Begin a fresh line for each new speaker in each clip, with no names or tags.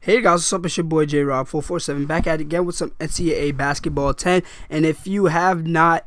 Hey guys, what's up? It's your boy J-Rob447 back at it again with some NCAA Basketball 10. And if you have not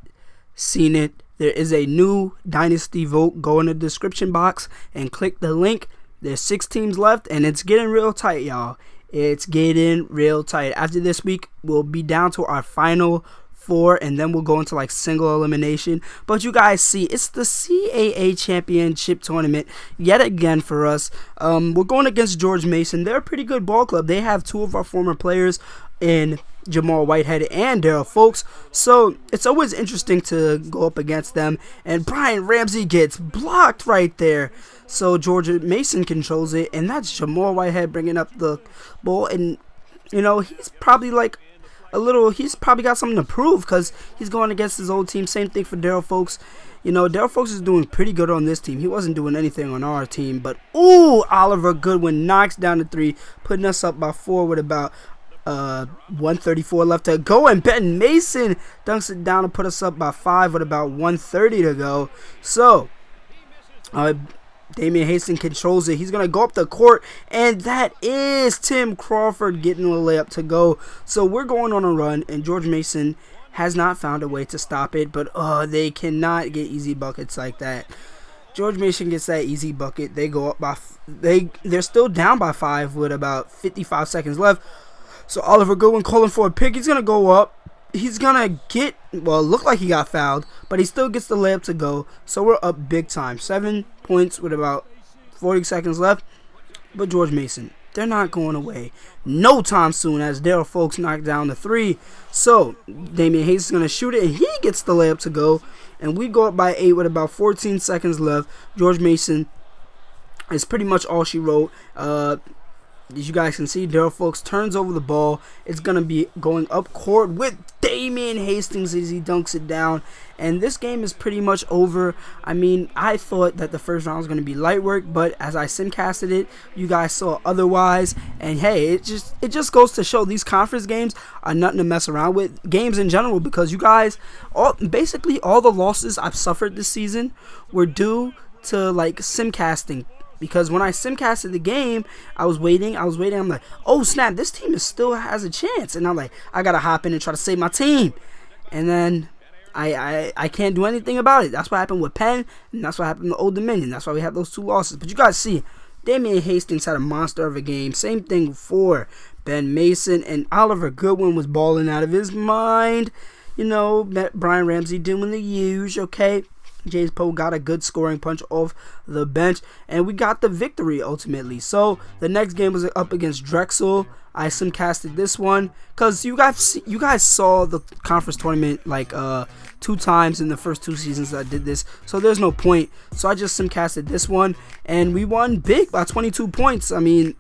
seen it, there is a new Dynasty vote. Go in the description box and click the link. There's 6 teams left and it's getting real tight, y'all. It's getting real tight. After this week, we'll be down to our final 4 and then we'll go into like single elimination. But you guys see, it's the CAA championship tournament yet again for us. We're going against George Mason. They're a pretty good ball club. They have 2 of our former players in Jamal Whitehead and Daryl Folks, so it's always interesting to go up against them. And Brian Ramsey gets blocked right there, so George Mason controls it, and that's Jamal Whitehead bringing up the ball. And you know, he's probably like he's probably got something to prove because he's going against his old team. Same thing for Daryl Folks. You know, Daryl Folks is doing pretty good on this team. He wasn't doing anything on our team, but ooh, Oliver Goodwin knocks down the 3, putting us up by 4 with about 1:34 left to go, and Ben Mason dunks it down to put us up by 5 with about 1:30 to go. So Damian Hastings controls it. He's going to go up the court, and that is Tim Crawford getting a layup to go. So we're going on a run, and George Mason has not found a way to stop it, but they cannot get easy buckets like that. George Mason gets that easy bucket. They go up by they're still down by 5 with about 55 seconds left. So Oliver Goodwin calling for a pick. He's going to go up. He's going to look like he got fouled, but he still gets the layup to go. So we're up big time. 7 points with about 40 seconds left. But George Mason, they're not going away no time soon as Daryl Folks knocked down the 3. So Damian Hayes is going to shoot it, and he gets the layup to go. And we go up by 8 with about 14 seconds left. George Mason is pretty much all she wrote. As you guys can see, Daryl Folks turns over the ball. It's going to be going up court with Damian Hastings as he dunks it down. And this game is pretty much over. I mean, I thought that the first round was going to be light work, but as I simcasted it, you guys saw otherwise. And hey, it just goes to show these conference games are nothing to mess around with. Games in general, because you guys, basically all the losses I've suffered this season were due to like simcasting. Because when I simcasted the game, I was waiting. I'm like, oh snap, this team still has a chance. And I'm like, I gotta hop in and try to save my team. And then I can't do anything about it. That's what happened with Penn, and that's what happened with Old Dominion. That's why we have those 2 losses. But you guys see, Damian Hastings had a monster of a game. Same thing for Ben Mason, and Oliver Goodwin was balling out of his mind. You know, Brian Ramsey doing the huge, okay? James Poe got a good scoring punch off the bench, and we got the victory ultimately. So the next game was up against Drexel. I simcasted this one because you guys saw the conference tournament like 2 times in the first 2 seasons that I did this, so there's no point. So I just simcasted this one, and we won big by 22 points. I mean,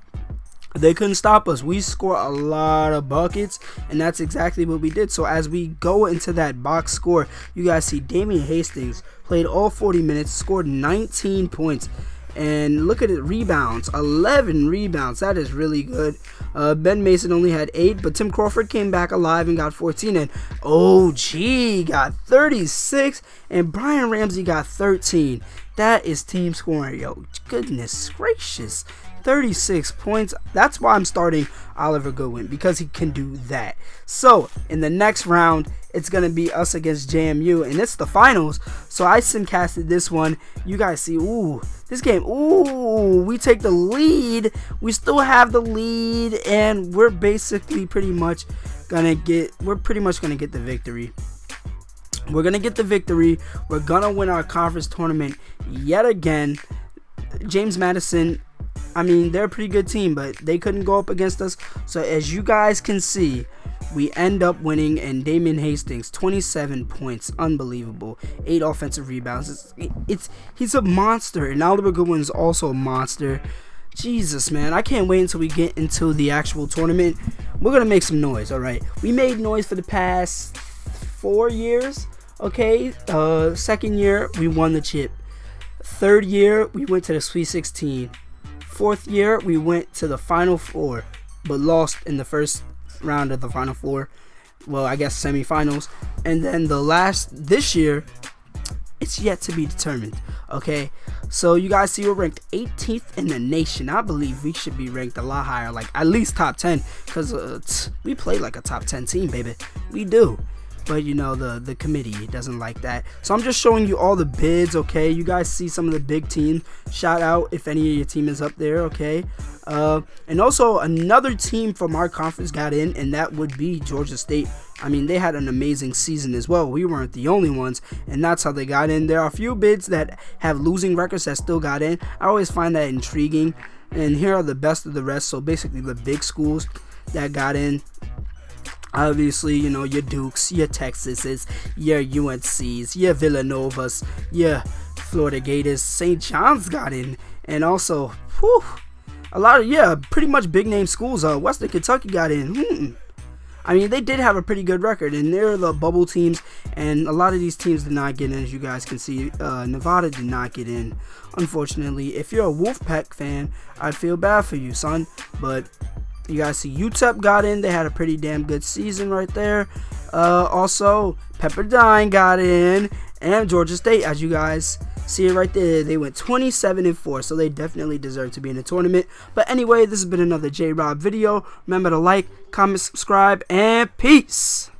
they couldn't stop us. We scored a lot of buckets, and that's exactly what we did. So as we go into that box score, you guys see Damian Hastings played all 40 minutes, scored 19 points. And look at it, rebounds, 11 rebounds. That is really good. Ben Mason only had 8, but Tim Crawford came back alive and got 14. And OG got 36, and Brian Ramsey got 13. That is team scoring, yo. Goodness gracious. 36 points. That's why I'm starting Oliver Goodwin, because he can do that. So in the next round, it's gonna be us against JMU, and it's the finals. So I simcasted this one. You guys see, ooh, this game, ooh, we take the lead. We still have the lead, and we're basically pretty much gonna get the victory. We're gonna get the victory. We're gonna win our conference tournament yet again. James Madison, I mean, they're a pretty good team, but they couldn't go up against us. So as you guys can see, we end up winning, and Damian Hastings, 27 points, unbelievable, 8 offensive rebounds. He's a monster, and Oliver Goodwin is also a monster. Jesus, man, I can't wait until we get into the actual tournament. We're gonna make some noise, all right? We made noise for the past 4 years, okay? Second year, we won the chip. Third year, we went to the Sweet 16. 4th year, we went to the Final 4, but lost in the first round of the Final 4. Well, I guess semifinals. And then this year, it's yet to be determined. Okay, so you guys see we're ranked 18th in the nation. I believe we should be ranked a lot higher, like at least top 10, because we play like a top 10 team, baby. We do. But you know, the committee doesn't like that. So I'm just showing you all the bids, okay? You guys see some of the big teams. Shout out if any of your team is up there, okay? And also another team from our conference got in, and that would be Georgia State. I mean, they had an amazing season as well. We weren't the only ones, and that's how they got in. There are a few bids that have losing records that still got in. I always find that intriguing. And here are the best of the rest. So basically the big schools that got in. Obviously, you know, your Dukes, your Texases, your UNCs, your Villanovas, your Florida Gators, St. John's got in, and also, a lot of, pretty much big name schools. Western Kentucky got in. I mean, they did have a pretty good record, and they're the bubble teams, and a lot of these teams did not get in, as you guys can see. Nevada did not get in, unfortunately. If you're a Wolfpack fan, I'd feel bad for you, son, but you guys see UTEP got in. They had a pretty damn good season right there. Also, Pepperdine got in, and Georgia State, as you guys see it right there, they went 27-4, so they definitely deserve to be in the tournament. But anyway, this has been another J-Rob video. Remember to like, comment, subscribe, and peace.